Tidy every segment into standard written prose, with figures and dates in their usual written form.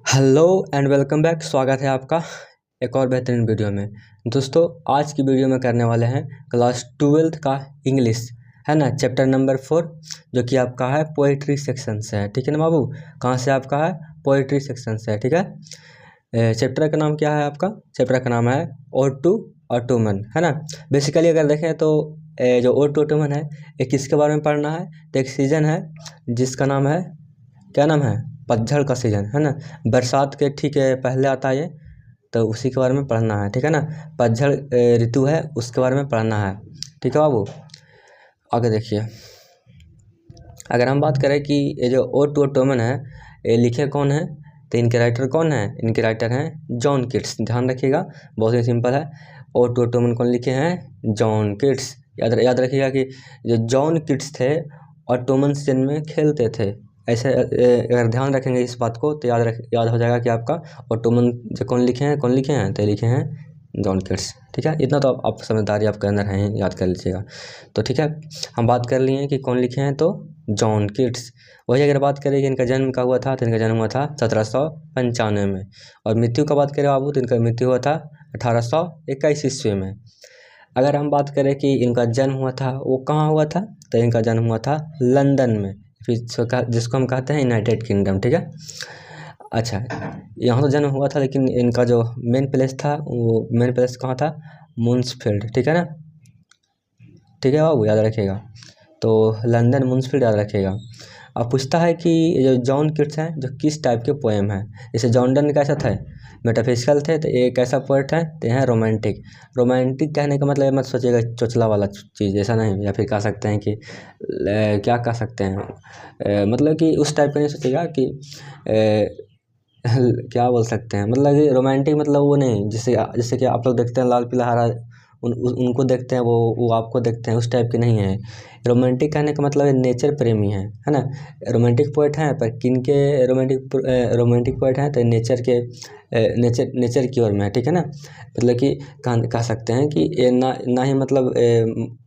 Hello and welcome back. स्वागत है आपका एक और बेहतरीन वीडियो में। दोस्तों आज की वीडियो में करने वाले हैं क्लास 12th का इंग्लिश, है ना, चैप्टर नंबर 4, जो कि आपका है पोइट्री सेक्शन से है। ठीक है ना बाबू, कहाँ से आपका है? पोइट्री सेक्शन से है। ठीक है, चैप्टर का नाम क्या है आपका? चैप्टर का नाम है ओड टू ऑटोमन, है ना। बेसिकली अगर देखें तो जो ओड टू ऑटोमन है ये किसके बारे में पढ़ना है? तो एक सीजन है जिसका नाम है, क्या नाम है? पतझड़ का सीजन, है ना। बरसात के ठीक है पहले आता है ये, तो उसी के बारे में पढ़ना है। ठीक है ना, पतझड़ ऋतु है उसके बारे में पढ़ना है। ठीक है बाबू, आगे देखिए। अगर हम बात करें कि ये जो ओड टू ऑटोमन है ये लिखे कौन है, तो इनके राइटर कौन है? इनके राइटर हैं जॉन किट्स। ध्यान रखिएगा, बहुत ही सिंपल है। ओड टू ऑटोमन कौन लिखे हैं? John Keats. याद रखिएगा कि जो जॉन किट्स थे ऑटोमन सीजन में खेलते थे। ऐसे अगर ध्यान रखेंगे इस बात को तो याद हो जाएगा कि आपका ऑटोमन जो कौन लिखे हैं तो लिखे हैं जॉन किट्स। ठीक है, इतना तो आप समझदारी आपके अंदर है, याद कर लीजिएगा। तो ठीक है, हम बात कर लिए कि कौन लिखे हैं, तो जॉन किट्स। वही अगर बात करें कि इनका जन्म कब हुआ था, तो इनका जन्म हुआ था 1795 में। और मृत्यु का बात करें बाबू, तो इनका मृत्यु हुआ था 1821 ईस्वी में। अगर हम बात करें कि इनका जन्म हुआ था वो कहाँ हुआ था, तो इनका जन्म हुआ था लंदन में, जिसको हम कहते हैं यूनाइटेड किंगडम। ठीक है, अच्छा, यहाँ तो जन्म हुआ था लेकिन इनका जो मेन प्लेस था वो मेन प्लेस कहाँ था? मुंसफील्ड। ठीक है ना, ठीक है बाबू, याद रखिएगा। तो लंदन मुंसफील्ड याद रखिएगा। अब पूछता है कि ये जो जॉन किट्स हैं जो किस टाइप के पोएम हैं। जैसे जॉन डन कैसा था? मेटाफिजिकल थे, तो ये कैसा पोएट है? तो हैं रोमांटिक। रोमांटिक कहने का मतलब मत सोचिएगा चोचला वाला चीज़, ऐसा नहीं। या फिर कह सकते हैं कि क्या कह सकते हैं, मतलब कि उस टाइप का नहीं सोचिएगा कि क्या बोल सकते हैं, मतलब कि रोमांटिक मतलब वो नहीं, जैसे कि आप लोग देखते हैं लाल पीला हरा, उनको देखते हैं, वो आपको देखते हैं, उस टाइप के नहीं है। रोमांटिक कहने का मतलब नेचर प्रेमी है ना। रोमांटिक पोएट हैं, पर किनके रोमांटिक पोएट हैं? तो नेचर के नेचर की ओर में है। ठीक है ना, मतलब कि कह सकते हैं कि ये ना ही मतलब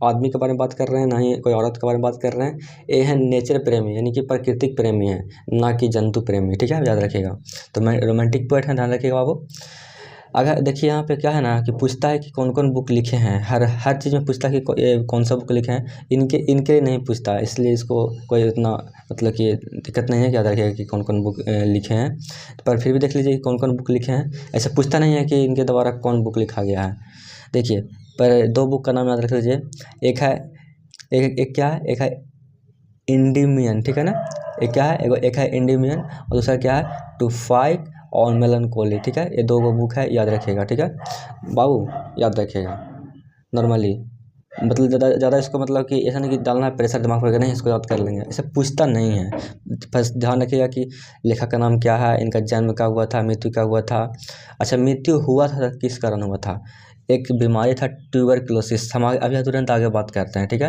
आदमी के बारे में बात कर रहे हैं, ना ही कोई औरत के बारे में बात कर रहे हैं। ये है नेचर प्रेमी, यानी कि प्राकृतिक प्रेमी है, ना कि जंतु प्रेमी। ठीक है, याद रखिएगा। तो मैं रोमांटिक पोएट हैं, ध्यान रखिएगा बाबू। अगर देखिए यहाँ पे क्या है ना कि पूछता है कि कौन कौन बुक लिखे हैं, हर चीज़ में पूछता है कि कौन सा बुक लिखे हैं। इनके नहीं पूछता, इसलिए इसको कोई उतना मतलब कि दिक्कत नहीं है कि याद रखिएगा कि कौन कौन बुक लिखे हैं। पर फिर भी देख लीजिए कि कौन कौन बुक लिखे हैं। ऐसा पूछता नहीं है कि इनके द्वारा कौन बुक लिखा गया है। देखिए, पर दो बुक का नाम याद रख लीजिए। एक है एक क्या है, एक है इंडिमियन। ठीक है ना, एक क्या है, एक है इंडिमियन और दूसरा क्या है, टू फाइट ऑन मेलनकोली। ठीक है, ये दो बुक है, याद रखिएगा। ठीक है बाबू, याद रखिएगा। नॉर्मली मतलब ज़्यादा इसको मतलब कि ऐसा नहीं कि डालना है प्रेशर दिमाग पर, नहीं, इसको याद कर लेंगे, ऐसे पूछता नहीं है। बस ध्यान रखिएगा कि लेखक का नाम क्या है, इनका जन्म कब हुआ था, मृत्यु कब हुआ था। अच्छा, मृत्यु हुआ था तो किस कारण हुआ था? एक बीमारी था ट्यूबरक्लोसिस। हम अभी तुरंत आगे बात करते हैं। ठीक है,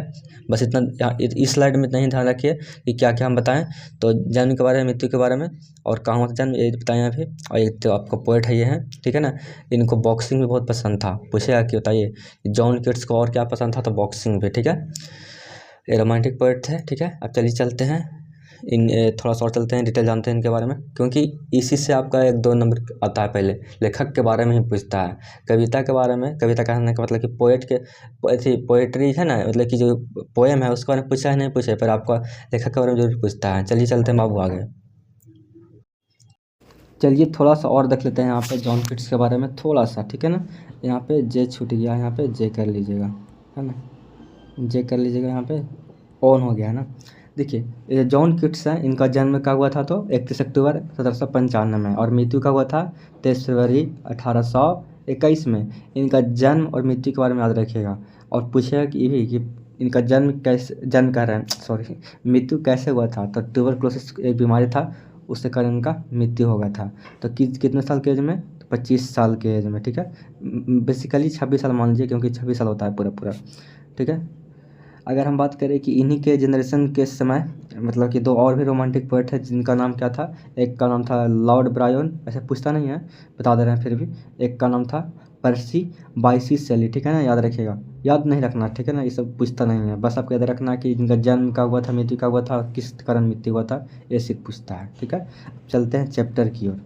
बस इतना इस स्लाइड में इतना ही ध्यान रखिए कि क्या क्या हम बताएं। तो जन्म के बारे में, मृत्यु के बारे में, और कहाँ हुआ था जन्म, ये बताएं अभी। और एक तो आपका पोएट है ये है। ठीक है ना, इनको बॉक्सिंग भी बहुत पसंद था। पूछेगा कि बताइए जॉन किट्स को और क्या पसंद था, तो बॉक्सिंग भी। ठीक है, ये रोमांटिक पोएट थे। ठीक है, अब चलिए चलते हैं थोड़ा सा और चलते हैं, डिटेल जानते हैं इनके बारे में, क्योंकि इसी से आपका 1-2 नंबर आता है। पहले लेखक के बारे में ही पूछता है, कविता के बारे में। कविता कहने का मतलब कि पोएट के पोएट्री है ना, मतलब कि जो पोएम है उसके बारे में पूछा है नहीं पूछे, पर आपका लेखक के बारे में जरूर पूछता है। चलिए चलते हैं बाबू आगे। चलिए थोड़ा सा और देख लेते हैं यहाँ पे जॉन किट्स के बारे में थोड़ा सा। ठीक है ना, यहाँ पे जे छूट गया, यहाँ पे जे कर लीजिएगा, है ना, जे कर लीजिएगा। यहाँ पे ऑन हो गया है ना। देखिए, ये जॉन किट्स हैं, इनका जन्म कब हुआ था, तो 31 अक्टूबर 1795 में, और मृत्यु कब हुआ था, 23 फरवरी 1821 में। इनका जन्म और मृत्यु के बारे में याद रखिएगा। और पूछेगा कि ये भी कि इनका जन्म कह रहे हैं, सॉरी, मृत्यु कैसे हुआ था, तो ट्यूबरक्लोसिस एक बीमारी था, उससे कारण इनका मृत्यु हो गया था। तो कितने साल के एज में, तो 25 साल के एज में। ठीक है, बेसिकली 26 साल मान लीजिए, क्योंकि 26 साल होता है पूरा पूरा। ठीक है, अगर हम बात करें कि इन्हीं के जनरेशन के समय मतलब कि दो और भी रोमांटिक पोएट है, जिनका नाम क्या था, एक का नाम था लॉर्ड ब्रायन। ऐसे पूछता नहीं है, बता दे रहे हैं फिर भी। एक का नाम था पर्सी बाइसी शैली। ठीक है ना, याद रखिएगा, याद नहीं रखना। ठीक है ना, ये सब पूछता नहीं है, बस आपको याद रखना कि जिनका जन्म का हुआ था, मृत्यु का हुआ था, किस कारण मृत्यु हुआ था, ये सिर्फ पूछता है। ठीक है, अब चलते हैं चैप्टर की ओर।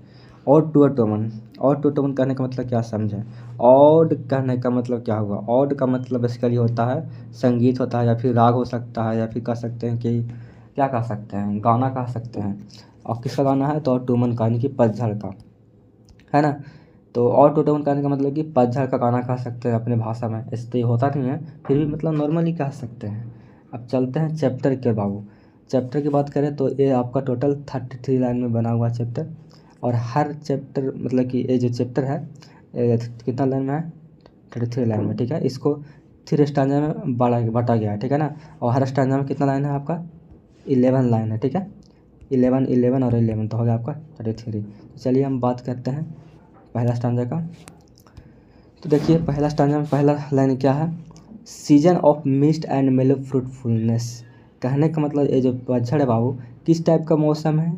Ode to autumn. Ode to autumn कहने का मतलब क्या समझें? ऑड कहने का मतलब क्या हुआ? ऑड का मतलब बेसिकली होता है संगीत होता है, या फिर राग हो सकता है, या फिर कह सकते हैं कि क्या कह सकते हैं, गाना कह सकते हैं। और किसका गाना है? तो ऑड टूमन का, यानी कि पतझड़ का, है ना। तो ऑड टू टोमन कहने का मतलब कि पतझड़ का गाना कह सकते हैं अपने भाषा में। ऐसे तो ये होता नहीं है, फिर भी मतलब नॉर्मली कह सकते हैं। अब चलते हैं चैप्टर के बाबू। चैप्टर की बात करें तो ये आपका टोटल 33 लाइन में बना हुआ चैप्टर, और हर चैप्टर मतलब कि ये जो चैप्टर है कितना लाइन में है? 33 लाइन में, ठीक है। इसको 3 स्टैंजा में बांटा गया है, ठीक है ना। और हर स्टैंजा में कितना लाइन है आपका? 11 लाइन है, ठीक है। 11 11 और 11 तो हो गया आपका 33। तो चलिए हम बात करते हैं पहला स्टैंजा का। तो देखिए पहला स्टैंजा में पहला लाइन क्या है? सीजन ऑफ मिस्ट एंड मेलो फ्रूटफुलनेस। कहने का मतलब ये जो पतझड़ है बाबू, किस टाइप का मौसम है?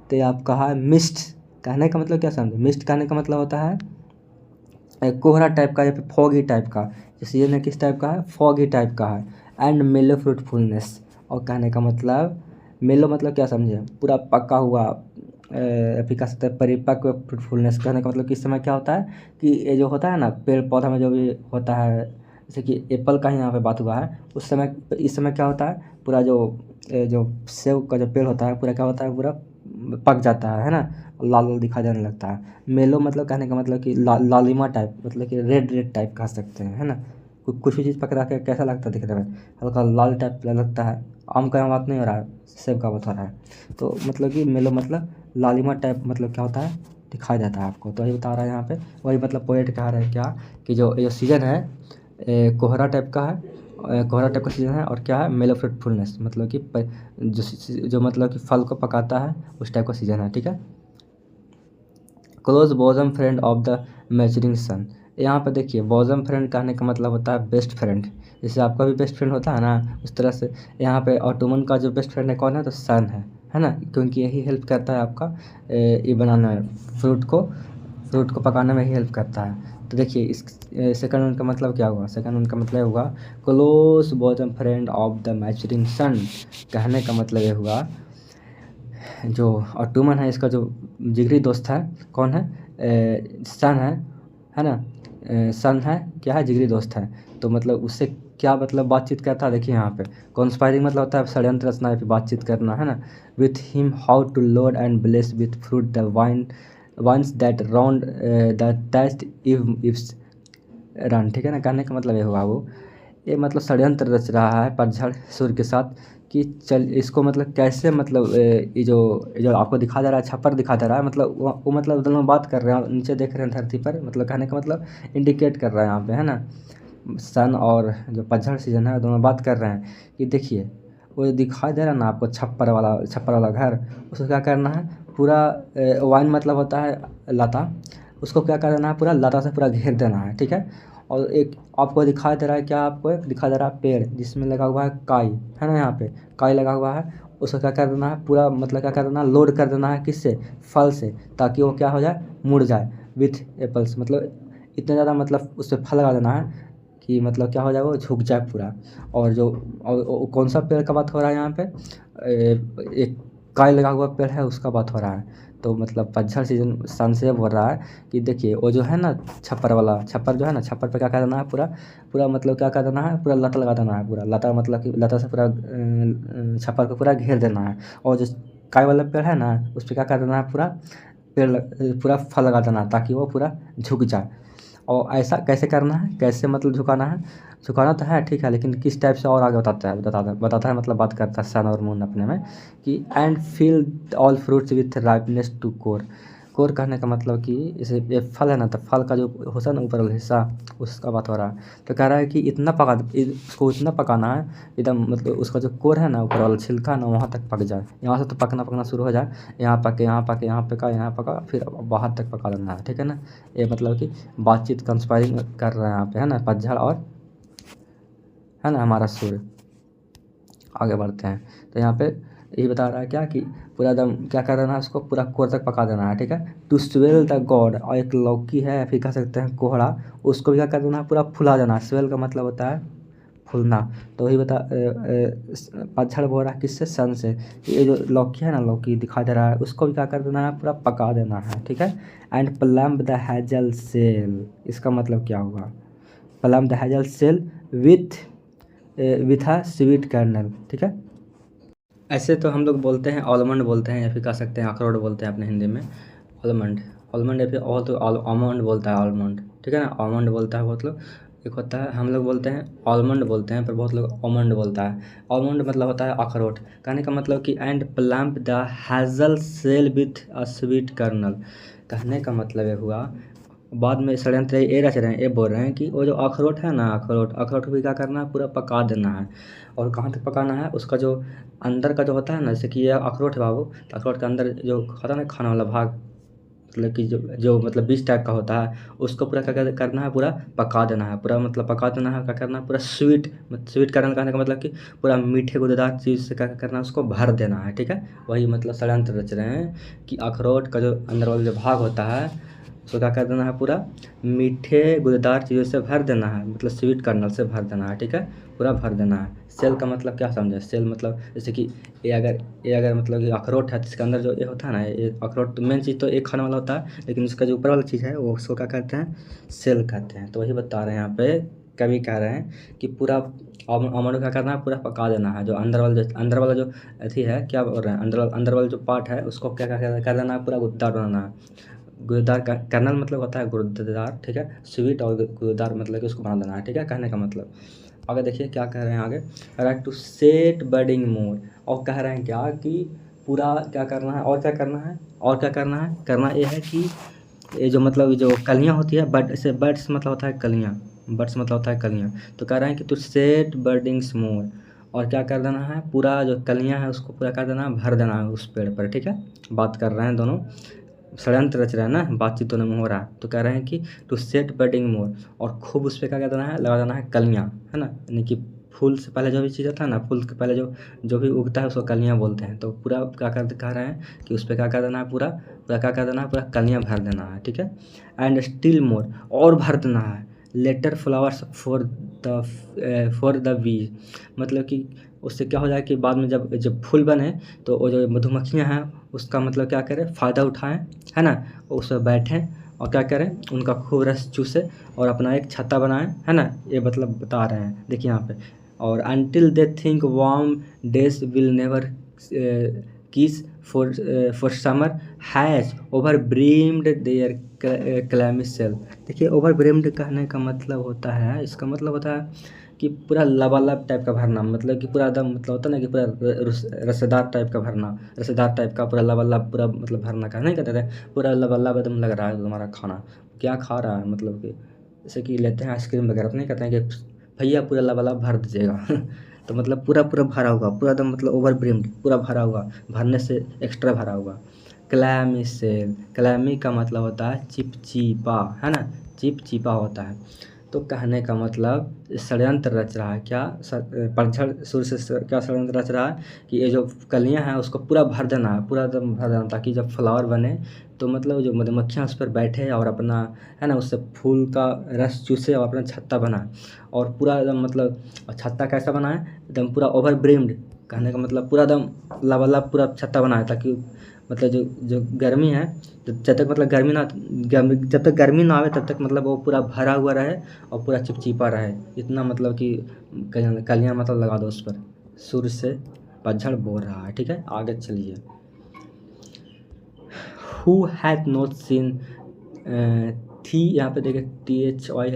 तो ये आप कहा है मिस्ट। कहने का मतलब क्या समझे? मिस्ट कहने का मतलब होता है कोहरा टाइप का, या फिर फॉगी टाइप का। जो सीजन है किस टाइप का है? फॉगी टाइप का है। एंड मेलो फ्रूटफुलनेस। और कहने का मतलब मेलो मतलब क्या समझे? पूरा पका हुआ, फिर कह सकते हैं परिपक्व फ्रूटफुलनेस। कहने का मतलब कि इस समय क्या होता है कि ये जो होता है ना पेड़ पौधा में जो भी होता है, जैसे कि एप्पल का ही यहाँ पे बात हुआ है, उस समय इस समय क्या होता है पूरा जो सेब का जो पेड़ होता है पूरा क्या होता है? पूरा पक जाता है ना, लाल लाल दिखाई देने लगता है। मेलो मतलब कहने का मतलब कि लालिमा टाइप, मतलब कि रेड रेड टाइप कह सकते हैं, है ना। कुछ भी चीज़ पकड़ा के कैसा लगता है दिखने में? हल्का लाल टाइप लगता है। आम का यहाँ बात नहीं हो रहा है, सेब का बात हो रहा है। तो मतलब कि मेलो मतलब लालिमा टाइप, मतलब क्या होता है? दिखाई देता है आपको। तो ये बता रहा है यहाँ पे, वही मतलब पोएट कह रहा है क्या कि जो सीजन है कोहरा टाइप का है, कोहरा टाइप का सीजन है। और क्या है? मेलो फ्रूटफुलनेस, मतलब कि जो मतलब कि फल को पकाता है उस टाइप का सीजन है, ठीक है। Close bosom friend of the मैचरिंग सन। यहाँ पर देखिए बॉजम फ्रेंड कहने का मतलब होता है बेस्ट फ्रेंड। जैसे आपका भी बेस्ट फ्रेंड होता है ना, उस तरह से यहाँ पे ऑटोमन का जो बेस्ट फ्रेंड है कौन है? तो सन है ना, क्योंकि यही हेल्प करता है आपका ये बनाने में, फ्रूट को पकाने में ही हेल्प करता है। तो देखिए इस सेकंड वन का मतलब क्या हुआ? सेकंड वन का मतलब हुआ close bosom friend of the मैचरिंग सन। कहने का मतलब ये हुआ जो ऑटोमन है इसका जो जिगरी दोस्त है कौन है? सन है ना। सन है क्या है? जिगरी दोस्त है। तो मतलब उससे क्या मतलब बातचीत करता है? देखिए यहाँ पे कॉन्स्पायरिंग मतलब होता है षड्यंत्र रचना या फिर बातचीत करना, है ना। With him how to load and bless with fruit the vines that round the thatch eaves run, ठीक है ना। कहने का मतलब ये हुआ वो ये मतलब षड्यंत्र रच रहा है पतझड़ सूर्य के साथ कि चल इसको मतलब कैसे मतलब ये जो आपको दिखा दे रहा है, छप्पर दिखा दे रहा है, मतलब वो मतलब दोनों बात कर रहे हैं, नीचे देख रहे हैं धरती पर, मतलब कहने का मतलब इंडिकेट कर रहा है यहाँ पे, है ना। सन और जो पतझड़ सीजन है दोनों बात कर रहे हैं कि देखिए वो जो दिखाई दे रहा है ना आपको छप्पर वाला घर, उसको क्या करना है? पूरा वाइन मतलब होता है लता, उसको क्या करना है? पूरा लता से पूरा घेर देना है, ठीक है। और एक आपको दिखाई दे रहा है क्या? आपको एक दिखाई दे रहा है पेड़ जिसमें लगा हुआ है काई, है ना। यहाँ पे काई लगा हुआ है, उसको क्या कर देना है? पूरा मतलब क्या कर देना है? लोड कर देना है किससे? फल से, ताकि वो क्या हो जाए? मुड़ जाए। विथ एप्पल्स मतलब इतना ज़्यादा मतलब उस पर फल लगा देना है कि मतलब क्या हो जाए? वो झुक जाए पूरा। और कौन सा पेड़ का बात हो रहा है यहाँ पे? एक काय लगा हुआ पेड़ है उसका बात हो रहा है। तो मतलब पतझड़ सीजन सन से बोल रहा है कि देखिए वो जो है ना छप्पर जो है ना, छप्पर पे क्या कर देना है? पूरा पूरा मतलब क्या कर देना है? पूरा लता लगा देना है। पूरा लता मतलब कि लता से पूरा छप्पर को पूरा घेर देना है। और जो काय वाला पेड़ है ना उस पर क्या कर देना है? पूरा फल लगा देना है ताकि वो पूरा झुक जाए। और ऐसा कैसे करना है? कैसे मतलब झुकाना है? झुकाना तो है ठीक है, लेकिन किस टाइप से और आगे बताता है मतलब बात करता है सन और मून अपने में कि and fill all fruits with ripeness to core. Core कहने का मतलब कि जैसे ये फल है ना, तो फल का जो होता है ना ऊपर वाला हिस्सा, उसका बात हो रहा है। तो कह रहा है कि उसको इतना पकाना है एकदम, मतलब उसका जो कोर है ना ऊपर वाला छिलका ना वहाँ तक पक जाए। यहाँ से तो पकना शुरू हो जाए, यहाँ पके यहाँ पका फिर बाहर तक पका देना है, ठीक है ना। ये मतलब कि बातचीत कंस्पायरिंग कर रहे हैं यहाँ पे, है ना, पतझड़ और है ना हमारा सूर्य। आगे बढ़ते हैं तो यहाँ पे यही बता रहा है क्या कि पूरा एकदम क्या कर देना है? उसको पूरा कोर तक पका देना है, ठीक है। टू स्वेल द गॉड, और एक लौकी है फिर कह सकते हैं कोहड़ा, उसको भी क्या कर देना है? पूरा फुला देना है। स्वेल का मतलब होता है खुलना। तो वही बता पतझड़ बोल रहा है किससे, सन से। ये जो लौकी है ना, लौकी दिखाई दे रहा है, उसको भी क्या कर देना है, पूरा पका देना है, ठीक है। And plump the hazel shells, इसका मतलब क्या होगा, plump the hazel shells with a sweet kernel, ठीक है। ऐसे तो हम लोग बोलते हैं आलमंड बोलते हैं, या फिर कह सकते हैं अखरोट बोलते हैं अपने हिंदी में, आलमंड। आलमंड या फिर और तो आलमंड बोलता है, आलमंड, ठीक है ना। आलमंड बोलता है बहुत लोग, एक होता है हम लोग बोलते हैं आलमंड बोलते हैं, पर बहुत लोग आलमंड बोलता है। आलमंड मतलब होता है अखरोट। कहने का मतलब कि and plump the hazel shells with a sweet kernel. कहने का मतलब ये हुआ, बाद में षड्यंत्र ये रच रहे हैं, ये बोल रहे हैं कि वो जो अखरोट है ना, अखरोट को भी क्या करना है, पूरा पका देना है। और कहाँ तक पकाना है, उसका जो अंदर का जो होता है ना, जैसे कि ये अखरोट है बाबू, तो अखरोट के अंदर जो होता है ना खाने वाला भाग, मतलब कि जो मतलब बीज टाइप का होता है, उसको पूरा क्या करना है, पूरा पका देना है, पूरा मतलब पका देना है, क्या करना है, पूरा स्वीट करना, कहने का मतलब कि पूरा मीठे गुदेदार चीज़ से क्या करना है, उसको भर देना है, ठीक है। वही मतलब षड्यंत्र रच रहे हैं कि अखरोट का जो अंदर वाला जो भाग होता है, उसको क्या कर देना है, पूरा मीठे गुदेदार चीज़ों से भर देना है, मतलब स्वीट कर्नल से भर देना है, ठीक है, पूरा भर देना है। सेल का मतलब क्या समझे, सेल मतलब जैसे कि ये अगर मतलब कि अखरोट है, तो इसके अंदर जो ये होता है ना, ये अखरोट तो मेन चीज़ तो एक खाने वाला होता है, लेकिन उसका जो ऊपर वाला चीज़ है वो उसको क्या कहते हैं, सेल कहते हैं। तो वही बता रहे हैं यहाँ पे, कवि कह रहे हैं कि पूरा आमंड क्या करना है, पूरा पका देना है। जो अंदर वाला जो अथी है, क्या बोल रहे हैं, अंदर वाला जो पार्ट है, उसको क्या कर देना है, पूरा गुद्दा बनाना है। गुदेदार का कर्नल मतलब होता है गुदेदार, ठीक है। स्वीट और गुदेदार मतलब कि उसको बना देना है, ठीक है, कहने का मतलब। आगे देखिए क्या कह रहे हैं आगे, राइट टू सेट बर्डिंग मोर। और कह रहे हैं क्या कि पूरा क्या करना है, और क्या करना है, और क्या करना है, करना ये है कि ये जो मतलब जो कलियाँ होती है, बर्ड्स मतलब होता है कलियाँ, बर्ड्स मतलब होता है कलियाँ। तो कह रहे हैं कि टू सेट बर्डिंग्स मोर, और क्या कर देना है, पूरा जो कलियाँ हैं उसको पूरा कर देना है, भर देना है उस पेड़ पर, ठीक है। बात कर रहे हैं दोनों, षड्यंत्र रच रहे हैं ना, बातचीत दोनों में हो रहा है। तो कह रहे हैं कि टू सेट बर्डिंग मोर, और खूब उस पर क्या देना है, लगा देना है कलियाँ, है ना। यानी कि फूल से पहले जो भी चीज़ होता है ना, फूल के पहले जो भी उगता है उसको कलियाँ बोलते हैं। तो पूरा क्या कह रहे हैं कि उस पर क्या कर देना है, पूरा क्या कर देना है, पूरा कलियाँ भर देना है, ठीक है। एंड स्टिल मोर, और भर देना है, letter flowers for the bees, मतलब कि उससे क्या हो जाए कि बाद में जब फूल बने, तो वो जो मधुमक्खियाँ हैं उसका मतलब क्या करें, फ़ायदा उठाएं, है ना। उस पर बैठें और क्या करें, उनका खूब रस चूसें और अपना एक छत्ता बनाएं, है ना। ये मतलब बता रहे हैं, देखिए यहाँ पे। और until they think warm days will never cease for summer has over brimmed their clammy cell. देखिए ओवर ब्रीम्ड कहने का मतलब होता है, इसका मतलब होता है कि पूरा लबालब टाइप का भरना, मतलब कि पूरा एकदम मतलब होता है ना कि पूरा रसेदार टाइप का भरना, रसेदार टाइप का पूरा लबालब पूरा मतलब भरना का नहीं कहते थे, पूरा लबालब एकदम लग रहा है तुम्हारा खाना, क्या खा रहा है, मतलब कि जैसे कि लेते हैं आइसक्रीम वगैरह, तो नहीं कहते हैं कि भैया पूरा लबालब भर दीजिएगा तो मतलब पूरा भरा हुआ, पूरा एकदम मतलब ओवर ब्रिम्ड, पूरा भरा हुआ, भरने से एक्स्ट्रा भरा हुआ। क्लैमी सेल, क्लैमी का मतलब होता है चिपचिपा, है ना, चिपचिपा होता है। तो कहने का मतलब षड्यंत्र रच रहा है, क्या पतझड़ सूर्य से क्या षड्यंत्र रच रहा है कि ये जो कलियां हैं उसको पूरा भर देना है, पूरा एकदम भर देना, ताकि जब फ्लावर बने तो मतलब जो मधुमक्खियाँ उस पर बैठे और अपना, है ना, उससे फूल का रस चूसे और अपना छत्ता बनाए। और पूरा एकदम मतलब छत्ता कैसा बनाए, एकदम पूरा ओवर ब्रिम्ड, कहने का मतलब पूरा एकदम लबालब पूरा छत्ता बनाए, ताकि मतलब जो गर्मी है, जब तक मतलब जब तक गर्मी ना आवे तब तक मतलब वो पूरा भरा हुआ रहे और पूरा चिपचिपा रहे, इतना मतलब कि कलियाँ मतलब लगा दो उस पर। सूर्य से पतझड़ बोल रहा है, ठीक है। आगे चलिए, हु हैथ नॉट सीन थी, यहाँ पे देखिए THY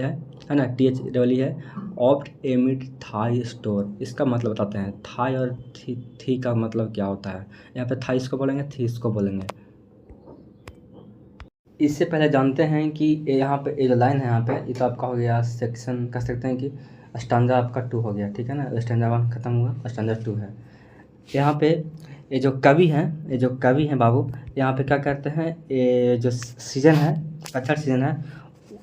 है ना, TH है, ऑप्ट एमिट थाई स्टोर। इसका मतलब बताते हैं, थाई और थी का मतलब क्या होता है। यहाँ पे थाई इसको बोलेंगे, थी इसको बोलेंगे। इससे पहले जानते हैं कि यहाँ पे ये जो लाइन है, यहाँ पे ये तो आपका हो गया सेक्शन, कह सकते हैं कि स्टैंजा आपका 2 हो गया, ठीक है ना। स्टैंजा 1 खत्म हुआ, स्टैंजा 2 है। यहाँ पे ये जो कवि हैं बाबू, यहाँ पे क्या करते हैं, ये जो सीजन है, पतझड़ सीजन है,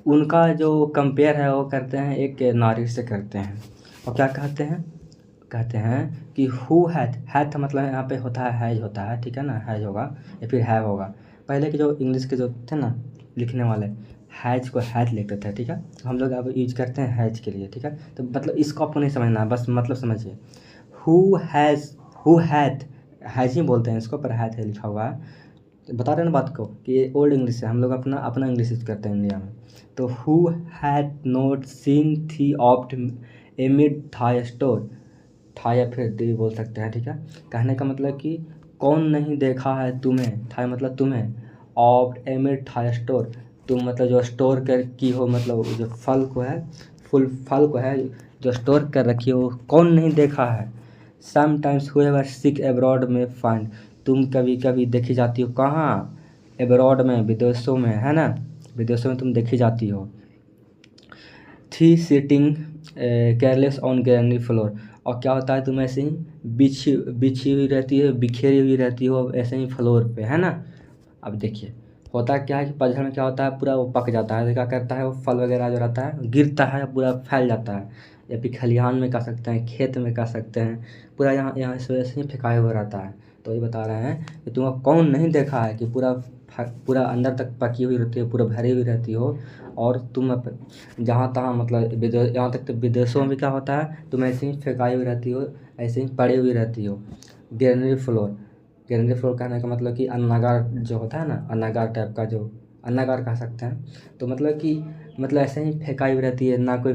उनका जो कंपेयर है वो करते हैं एक नारी से करते हैं। और क्या कहते हैं कि हु हैथ मतलब यहाँ पे होता है हैज होता है, ठीक है ना, हैज होगा या फिर हैव होगा। पहले के जो इंग्लिश के जो थे ना लिखने वाले, हैज को हैथ लिखते थे, ठीक है। तो हम लोग अब यूज करते हैं हैज के लिए, ठीक है। तो मतलब इसको आपको नहीं समझना है, बस मतलब समझिए। हु हैथ, हैज ही बोलते हैं इसको, पर हैथ है लिखा हुआ है। तो बता रहे हैं ना बात को कि ये ओल्ड इंग्लिश है, हम लोग अपना अपना इंग्लिश यूज करते हैं इंडिया में। तो हु हैथ नॉट सीन थी ऑप्ट एमिड थाई स्टोर, था या फिर दी बोल सकते हैं, ठीक है। कहने का मतलब कि कौन नहीं देखा है तुम्हें, था मतलब तुम्हें, ऑफ एमिड था स्टोर, तुम मतलब जो स्टोर कर की हो, मतलब जो फल को है, फल को है जो स्टोर कर रखी हो, कौन नहीं देखा है। समटाइम्स हुएवर सिक एब्रॉड में फाइंड, तुम कभी कभी देखी जाती हो कहाँ, एब्रॉड में, विदेशों में, है ना, विदेशों में तुम देखी जाती हो। थी sitting careless on granny floor, और क्या होता है, तुम ऐसे ही बिछी बिछी हुई रहती है, बिखेरी हुई रहती हो ऐसे ही फ्लोर पे, है ना। अब देखिए होता क्या है कि पतझड़ में क्या होता है, पूरा वो पक जाता है, तो क्या करता है, वो फल वगैरह जो रहता है गिरता है, पूरा फैल जाता है। या फिर खलिहान में कह सकते हैं, खेत में कह सकते हैं, पूरा यहाँ यहाँ इस वजह से ही फेंकाया हुआ रहता है। तो ये बता रहे हैं कि तुम कौन नहीं देखा है कि पूरा अंदर तक पकी हुई रहती है, पूरा भरी हुई रहती हो, और तुम जहाँ तहाँ मतलब विदेश, यहाँ तक तो विदेशों में क्या होता है, तुम ऐसे ही फेंकाई हुई रहती हो, ऐसे ही पड़ी हुई रहती हो। ग्रेनरी फ्लोर, ग्रेनरी फ्लोर कहने का मतलब कि अन्नागार जो होता है ना, अन्नागार टाइप का, जो अन्नागार कह सकते हैं। तो मतलब कि मतलब ऐसे ही फेंकाई हुई रहती है, ना कोई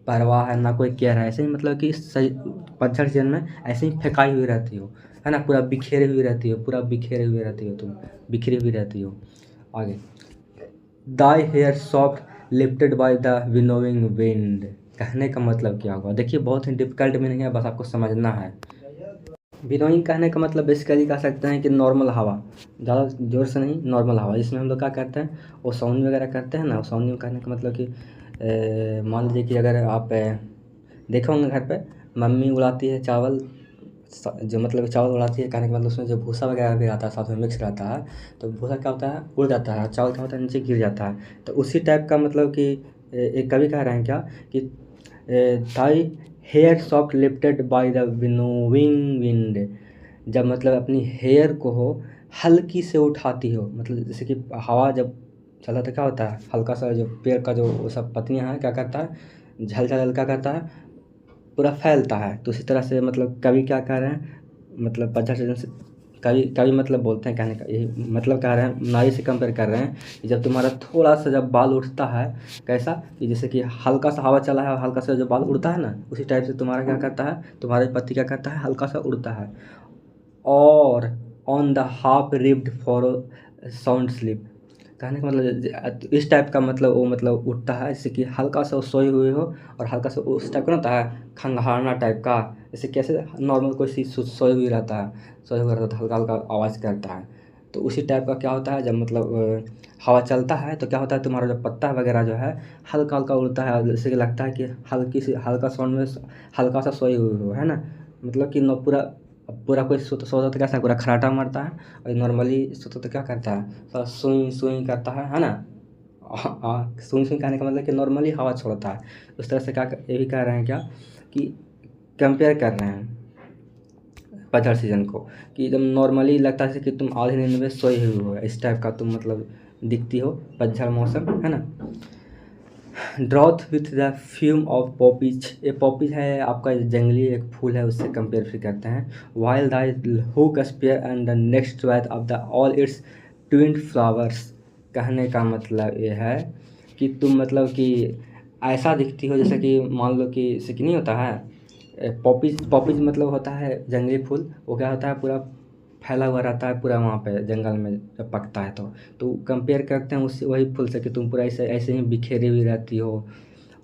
परवाह है ना कोई केयर है, ऐसे ही मतलब कि सही पतझड़ सीजन में ऐसे ही फेंकाई हुई रहती हो, है ना, पूरा बिखेरी हुई रहती हो, पूरा बिखेरी हुई रहती हो, तुम बिखरी हुई रहती हो। आगे, thy hair soft lifted by the winnowing wind, कहने का मतलब क्या हुआ, देखिए बहुत ही डिफिकल्ट मीनिंग है, बस आपको समझना है। विनोइंग कहने का मतलब बेसिकली कह सकते हैं कि नॉर्मल हवा, ज़्यादा जोर से नहीं, नॉर्मल हवा, इसमें हम लोग क्या करते हैं, ओसौनी वगैरह करते हैं ना। ओसौनी कहने का मतलब कि मान लीजिए कि अगर आप देखे होंगे घर पे मम्मी उड़ाती है चावल, जो मतलब चावल उड़ाती है, कहने का मतलब उसमें जो भूसा वगैरह भी रहता है साथ में मिक्स रहता है, तो भूसा क्या होता है, उड़ जाता है, चावल क्या होता है, नीचे गिर जाता है। तो उसी टाइप का मतलब कि एक कवि कह रहे हैं क्या कि thy hair soft lifted by the winnowing wind, जब मतलब अपनी हेयर को हो हल्की से उठाती हो, मतलब जैसे कि हवा जब चला तो क्या होता है, हल्का सा जो पेड़ का जो वो सब पत्तियां हैं क्या करता है, झल झल क्या करता है, पूरा फैलता है। तो उसी तरह से मतलब कवि क्या कह रहे हैं, मतलब पतझड़ सीजन से कवि कवि मतलब बोलते हैं, कहने का यही मतलब कह रहे हैं, नारी से कंपेयर कर रहे हैं कि जब तुम्हारा थोड़ा सा जब बाल उठता है, कैसा कि जैसे कि हल्का सा हवा चला है और हल्का सा जो बाल उड़ता है ना, उसी टाइप से तुम्हारा क्या करता है, तुम्हारे पति क्या करता है, हल्का सा उड़ता है। और on the half ribbed for sound sleep, कहने का मतलब इस टाइप का मतलब वो मतलब उठता है, जैसे कि हल्का सा वो सोए हुए हो, और हल्का सा उस टाइप का ना होता है खंघारना टाइप का, जैसे कैसे नॉर्मल कोई चीज़ सोए हुई रहता है, सोए हुआ रहता है, हल्का हल्का आवाज़ करता है। तो उसी टाइप का क्या होता है, जब मतलब हवा चलता है तो क्या होता है, तुम्हारा जो पत्ता वगैरह जो है हल्का हल्का उड़ता है, जैसे कि लगता है कि हल्की सी हल्का साउंड में हल्का सा सोए हुए हो, है ना। मतलब कि पूरा पूरा कोई सोता तो कैसा पूरा खराटा मारता है, और नॉर्मली सोता तो क्या करता है, थोड़ा सुई सुई करता है ना। सुई सुई कहने का मतलब कि नॉर्मली हवा छोड़ता है। उस तरह से क्या ये भी कह रहे हैं क्या कि कंपेयर कर रहे हैं पतझड़ सीजन को, कि एकदम नॉर्मली लगता है कि तुम आधे नींद में सोए हुए हो, इस टाइप का तुम मतलब दिखती हो, पतझड़ मौसम, है ना। Drowsed with the fume of poppies, ये पॉपीज है आपका जंगली एक फूल है, उससे कंपेयर फिर करते हैं। While the hook spare and the next swath of the all its twin flowers, कहने का मतलब ये है कि तुम मतलब कि ऐसा दिखती हो जैसे कि मान लो कि जैसे कि नहीं होता है पॉपीज, पॉपीज मतलब होता है जंगली फूल, वो क्या होता है पूरा फैला हुआ रहता है पूरा वहाँ पे जंगल में जब पकता है तो कंपेयर करते हैं उस वही फूल से कि तुम पूरा ऐसे ऐसे ही बिखेरी हुई रहती हो,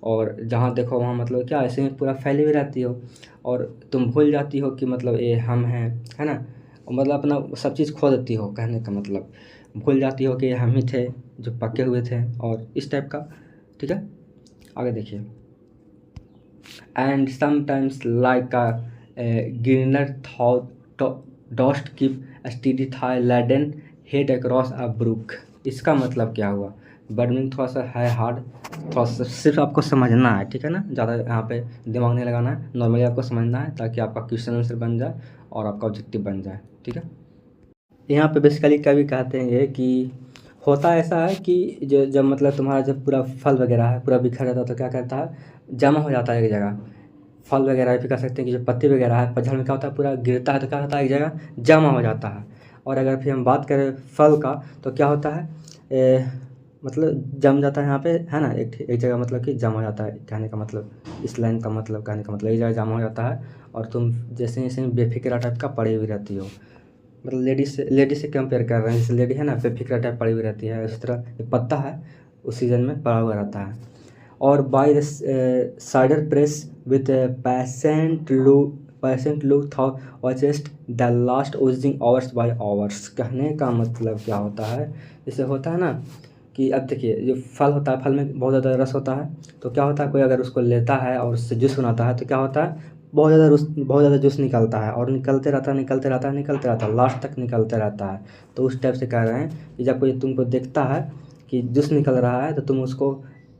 और जहाँ देखो वहाँ मतलब क्या ऐसे ही पूरा फैली हुई रहती हो, और तुम भूल जाती हो कि मतलब ये हम हैं, है ना। और मतलब अपना सब चीज़ खो देती हो, कहने का मतलब भूल जाती हो कि ये हम ही थे जो पके हुए थे, और इस टाइप का, ठीक है। आगे देखिए, and sometimes like a Gardner thought dost keep a steady thigh laden head across a brook, इसका मतलब क्या हुआ, बर्निंग थोड़ा सा है हार्ड, थोड़ा सा सिर्फ आपको समझना है, ठीक है ना, ज़्यादा यहाँ पे दिमाग नहीं लगाना है, नॉर्मली आपको समझना है ताकि आपका क्वेश्चन आंसर बन जाए और आपका ऑब्जेक्टिव बन जाए, ठीक है। यहाँ पे बेसिकली कवि कहते हैं ये कि होता ऐसा है कि जो जब मतलब तुम्हारा जब पूरा फल वगैरह है पूरा बिखर जाता है तो क्या करता है, जमा हो जाता है एक जगह। फल वगैरह भी कह सकते हैं कि जो पत्ती वगैरह है पतझड़ में क्या होता है, पूरा गिरता है तो क्या होता है, एक जगह जमा हो जाता है। और अगर फिर हम बात करें फल का तो क्या होता है, मतलब जम जाता है यहाँ पे, है ना, एक जगह मतलब कि जमा हो जाता है। कहने का मतलब इस लाइन का मतलब, कहने का मतलब एक जगह जमा हो जाता है और तुम जैसे जैसे बेफिक्रा टाइप का पड़ी हुई रहती हो। मतलब लेडी से कंपेयर कर रहे हैं, जैसे लेडी है ना बेफिक्रा टाइप पड़ी हुई रहती है, इस तरह एक पत्ता है उस सीजन में पड़ा हुआ रहता है। और by the cider press with patient look था और just the last Ojing hours bye hours. कहने का मतलब क्या होता है, जैसे होता है ना कि अब देखिए जो फल होता है, फल में बहुत ज़्यादा रस होता है, तो क्या होता है कोई अगर उसको लेता है और उससे जूस बनाता है तो क्या होता है, बहुत ज़्यादा जूस निकलता है और निकलते रहता है निकलते रहता है निकलते रहता है, लास्ट तक निकलते रहता है। तो उस टाइप से कह रहे हैं कि जब कोई तुमको देखता है कि जूस निकल रहा है तो तुम उसको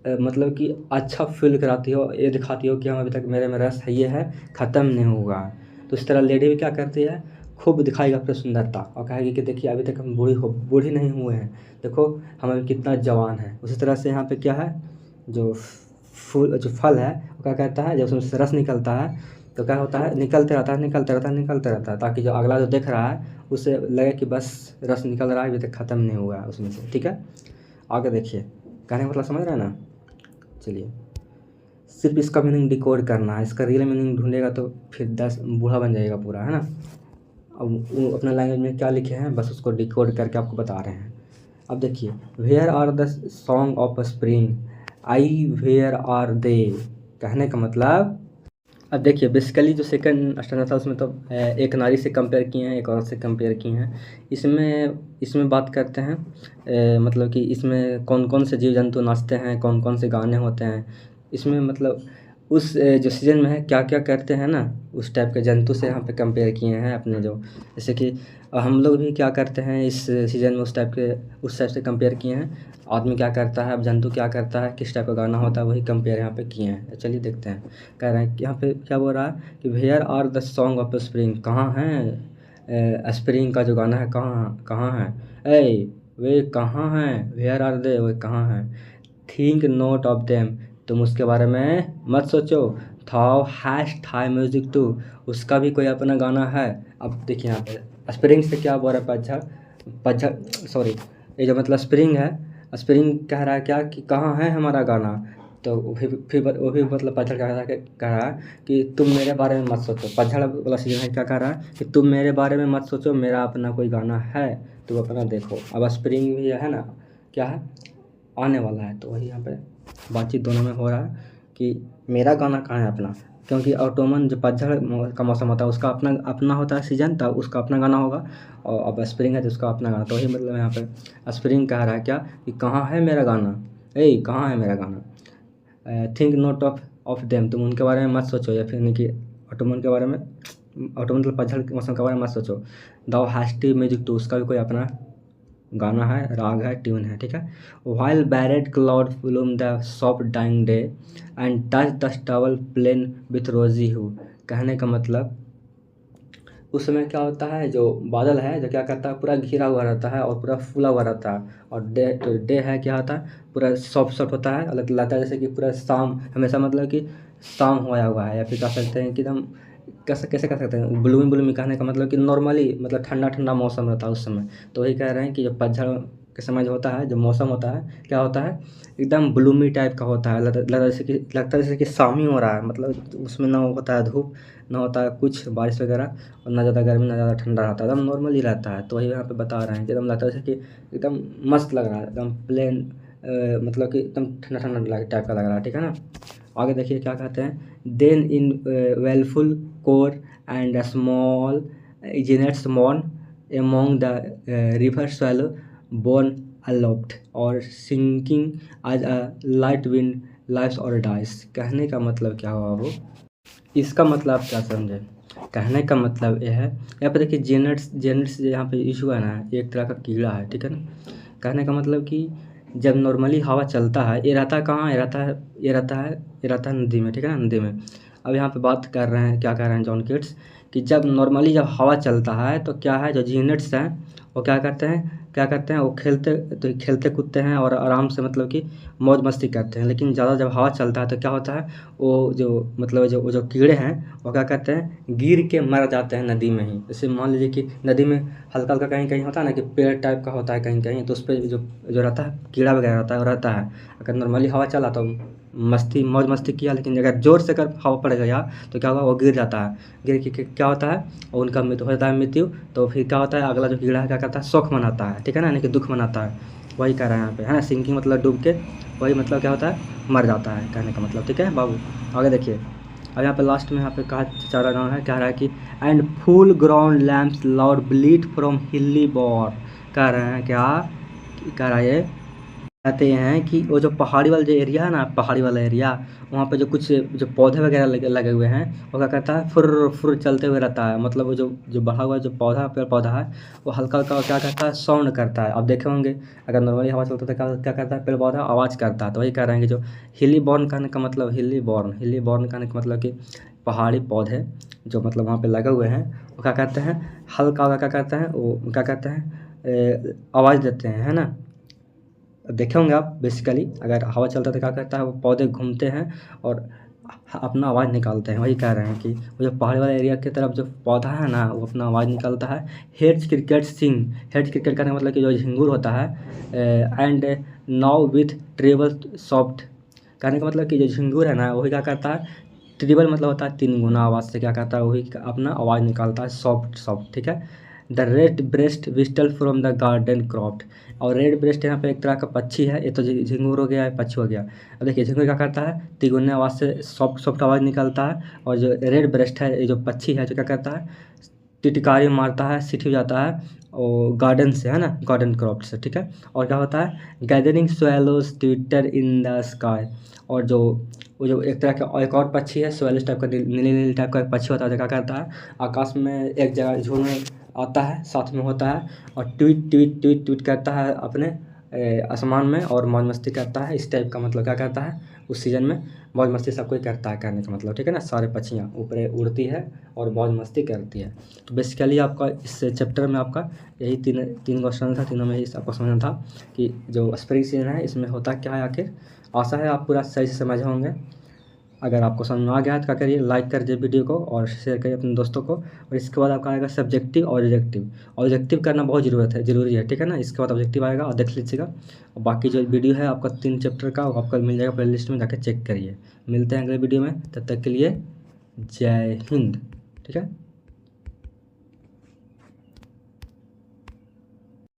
मतलब कि अच्छा फील कराती हो, ये दिखाती हो कि हम अभी तक मेरे में रस है, ये है, ख़त्म नहीं हुआ है। तो इस तरह लेडी भी क्या करती है, खूब दिखाएगी अपनी सुंदरता और कहेगी कि देखिए अभी तक हम बूढ़ी नहीं हुए हैं, देखो हम अभी कितना जवान है। उसी तरह से यहाँ पे क्या है, जो जो फल है वो क्या कहता है, जब उसमें से रस निकलता है तो क्या होता है, निकलते रहता है निकलते रहता है निकलते रहता है, ताकि जो अगला जो देख रहा है उसे लगे कि बस रस निकल रहा है, अभी तक ख़त्म नहीं हुआ है उसमें से। ठीक है, आगे देखिए, कहने का मतलब समझ रहे हैं ना। चलिए, सिर्फ इसका मीनिंग डिकोड करना है, इसका रियल मीनिंग ढूंढेगा तो फिर 10 बूढ़ा बन जाएगा पूरा, है ना। अब वो अपना लैंग्वेज में क्या लिखे हैं बस उसको डिकोड करके आपको बता रहे हैं। अब देखिए, where are the song of spring, ay where are they. कहने का मतलब, अब देखिए बेसिकली जो सेकंड स्टैंडर्ड था उसमें तो एक नारी से कंपेयर किए हैं, एक औरत से कंपेयर किए हैं। इसमें बात करते हैं मतलब कि इसमें कौन कौन से जीव जंतु नाचते हैं, कौन कौन से गाने होते हैं इसमें, मतलब उस जो सीज़न में है क्या क्या करते हैं ना, उस टाइप के जंतु से यहाँ पे कंपेयर किए हैं अपने जो, जैसे कि हम लोग भी क्या करते हैं इस सीज़न में उस टाइप से कंपेयर किए हैं। आदमी क्या करता है, अब जंतु क्या करता है, किस टाइप का गाना होता है, वही कंपेयर यहाँ पे किए हैं। चलिए देखते हैं। कह रहे हैं कि यहाँ पे क्या बोल रहा है कि where are the song of spring, कहाँ हैं स्प्रिंग का जो गाना है, कहाँ कहाँ है, ए वे कहाँ हैं, वेयर आर दे, वे कहाँ हैं, थिंक नोट ऑफ देम, तुम उसके बारे में मत सोचो, थाओ हैश थाई म्यूजिक टू, उसका भी कोई अपना गाना है। अब देखिए यहाँ पे स्प्रिंग से क्या बोल रहा है, पतझड़ पतझड़ सॉरी, ये जो मतलब स्प्रिंग है, स्प्रिंग कह रहा है क्या कि कहाँ है हमारा गाना। तो वो भी मतलब पतझड़ कह रहा है कि तुम मेरे बारे में मत सोचो, पतझड़ वाला सीजन है क्या कह रहा है कि तुम मेरे बारे में मत सोचो, मेरा अपना कोई गाना है, तुम अपना देखो। अब स्प्रिंग भी है ना, क्या है, आने वाला है, तो वही यहाँ पे बातचीत दोनों में हो रहा है कि मेरा गाना कहाँ है अपना, क्योंकि ऑटोमन जो पतझड़ का मौसम होता है उसका अपना अपना होता है सीजन, तब उसका अपना गाना होगा, और अब स्प्रिंग है तो उसका अपना गाना। तो वही मतलब यहाँ पे स्प्रिंग कह रहा है क्या कि कहाँ है मेरा गाना, ए कहाँ है मेरा गाना, थिंक नोट ऑफ देम, तुम उनके बारे में मत सोचो, या फिर नहीं कि ऑटोमन के बारे में, ऑटोमन मतलब पतझड़ के मौसम के बारे में मत सोचो। दाओ हैस्टी म्यूजिक टू, उसका भी कोई अपना गाना है, राग है, ट्यून है। ठीक है, while barred cloud bloom the soft dying day and touch the stubble plain with rosy hue. कहने का मतलब उस समय क्या होता है, जो बादल है जो क्या करता है, पूरा घिरा हुआ रहता है और पूरा फूला हुआ रहता है, और डे है क्या होता है, पूरा सॉफ्ट सॉफ्ट होता है, अलग लगता है जैसे कि पूरा शाम हमेशा, मतलब कि शाम होया हुआ है, या फिर कह सकते हैं कि एकदम कैसे कह सकते हैं, ब्लूमी ब्लूमी। कहने का मतलब कि नॉर्मली मतलब ठंडा ठंडा मौसम रहता है उस समय। तो वही कह रहे हैं कि जो पतझड़ के समय जो होता है, जो मौसम होता है क्या होता है, एकदम ब्लूमी टाइप का होता है, लगता है जैसे कि शाम ही हो रहा है, मतलब उसमें ना होता है धूप, ना होता है कुछ बारिश वगैरह, और ना ज़्यादा गर्मी ना ज़्यादा ठंडा रहता है, एकदम नॉर्मल ही रहता है। तो वही यहाँ पे बता रहे हैं कि एकदम लगता है जैसे कि एकदम मस्त लग रहा है, एकदम प्लेन, मतलब कि एकदम ठंडा ठंडा टाइप का लग रहा है। ठीक है ना, आगे देखिए क्या कहते हैं, then in wailful choir and small genets mourn among the river swallow born aloft और sinking as a light wind lives or dies। कहने का मतलब क्या हुआ वो, इसका मतलब आप क्या समझे। कहने का मतलब यह है, यहाँ पे देखिए जेनेट्स यहाँ पे इशू है ना, एक तरह का कीड़ा है। ठीक है ना, कहने का मतलब कि जब नॉर्मली हवा चलता है, ये रहता है कहाँ, ये रहता है नदी में। ठीक है ना, नदी में। अब यहाँ पे बात कर रहे हैं, क्या कह रहे हैं जॉन केट्स, कि जब नॉर्मली जब हवा चलता है तो क्या है, जो जीनेट्स हैं वो क्या करते हैं, क्या करते हैं, वो खेलते कूदते हैं और आराम से मतलब कि मौज मस्ती करते हैं। लेकिन ज़्यादा जब हवा चलता है तो क्या होता है, वो जो मतलब वो जो कीड़े हैं वो क्या करते हैं, गिर के मर जाते हैं नदी में ही। जैसे मान लीजिए कि नदी में हल्का हल्का कहीं कहीं होता है ना कि पेड़ टाइप का होता है कहीं कहीं, तो उस पर जो जो रहता है कीड़ा वगैरह रहता है वो रहता है। अगर नॉर्मली हवा चला तो मौज मस्ती किया, लेकिन अगर ज़ोर से अगर हवा पड़ गया तो क्या होगा, वो गिर जाता है। गिर के क्या होता है, और उनका मृत्यु हो जाता है मृत्यु। तो फिर क्या होता है, अगला जो कीड़ा है क्या करता है, शोक मनाता है, ठीक है ना, यानी कि दुःख मनाता है। वही कह रहा है यहाँ पे, है ना, सिंकिंग मतलब डूब के, वही मतलब क्या होता है, मर जाता है, कहने का मतलब। ठीक है बाबू, आगे देखिए। अब यहाँ पे लास्ट में यहाँ पे कहा चाह रहा है, कह रहा है कि and full ground lamps loud bleed from हिली बॉर। कह रहे हैं क्या, कह रहा है ये, कहते हैं कि वो जो पहाड़ी वाला जो एरिया है ना, पहाड़ी वाला एरिया, वहाँ पे जो कुछ जो पौधे वगैरह लगे हुए हैं, वो क्या करता है, फुर फुर चलते हुए रहता है। मतलब वो जो जो बढ़ा हुआ जो पेड़ पौधा है, वो हल्का हल्का क्या करता है, साउंड करता है। आप देखे होंगे अगर नॉर्मली हवा चलता है तो क्या करता है, पेड़ पौधा आवाज़ करता है। तो वही कह रहे हैं कि जो हिली बॉर्न कहने का मतलब, हिली बॉर्न कहने का मतलब कि पहाड़ी पौधे जो मतलब वहाँ पे लगे हुए हैं, वो क्या करते हैं, हल्का हल्का क्या करते हैं, वो क्या करते हैं, आवाज़ देते हैं, है ना। देखे होंगे आप, बेसिकली अगर हवा चलता है तो क्या करता है, वो पौधे घूमते हैं और अपना आवाज़ निकालते हैं। वही कह रहे हैं कि वो जो पहाड़ी वाले एरिया की तरफ जो पौधा है ना, वो अपना आवाज़ निकालता है। Hedge cricket sing, hedge cricket का मतलब कि जो झिंगुर होता है, and now with treble soft, कहने का मतलब कि जो झिंगुर है ना, वही क्या करता है, ट्रिबल मतलब होता है 3 गुना आवाज़ से क्या करता है, वही अपना आवाज़ निकालता है, सॉफ्ट सॉफ्ट। ठीक है। The redbreast whistle from the garden croft. और रेड ब्रेस्ट यहाँ पे एक तरह का पक्षी है, ये तो झिंगुर हो गया है, पक्षी हो गया। अब देखिए झिंगुर क्या करता है, तिगुने आवाज़ से सॉफ्ट सॉफ्ट आवाज़ निकालता है। और जो रेड ब्रेस्ट है, ये जो पक्षी है, जो क्या करता है, टिटकारी मारता है, सीटी हो जाता है और गार्डन से, है ना, गार्डन क्रॉफ्ट से। ठीक है। और क्या होता है, gathering swallows Twitter in the sky. और जो वो जो एक तरह का एक और पक्षी है, स्वेलोज टाइप का, नीली नीली टाइप का एक पक्षी होता है, जो क्या करता है, आकाश में एक जगह झुंड में आता है, साथ में होता है और ट्वीट ट्वीट ट्वीट ट्वीट करता है अपने आसमान में और मौज मस्ती करता है। इस टाइप का मतलब क्या करता है, उस सीज़न में मौज मस्ती सब कोई करता है, कहने का मतलब। ठीक है ना, सारे पक्षियाँ ऊपर उड़ती है और मौज मस्ती करती है। तो बेसिकली आपका इस चैप्टर में आपका यही तीन तीन क्वेश्चन था, तीनों में ही आपको समझना था कि जो स्प्रिंग सीजन है इसमें होता क्या है आखिर। आशा है आप पूरा सही से समझ होंगे। अगर आपको समझ में आ गया है तो क्या करिए, लाइक कर दीजिए वीडियो को और शेयर करिए अपने दोस्तों को। और इसके बाद आपका आएगा सब्जेक्टिव और ऑब्जेक्टिव करना बहुत ज़रूरी है। ठीक है ना, इसके बाद ऑब्जेक्टिव आएगा और देख लीजिएगा। और बाकी जो वीडियो है आपका 3 चैप्टर का, वो आपका मिल जाएगा प्लेलिस्ट में, जाकर चेक करिए। मिलते हैं अगले वीडियो में, तब तक के लिए जय हिंद। ठीक है।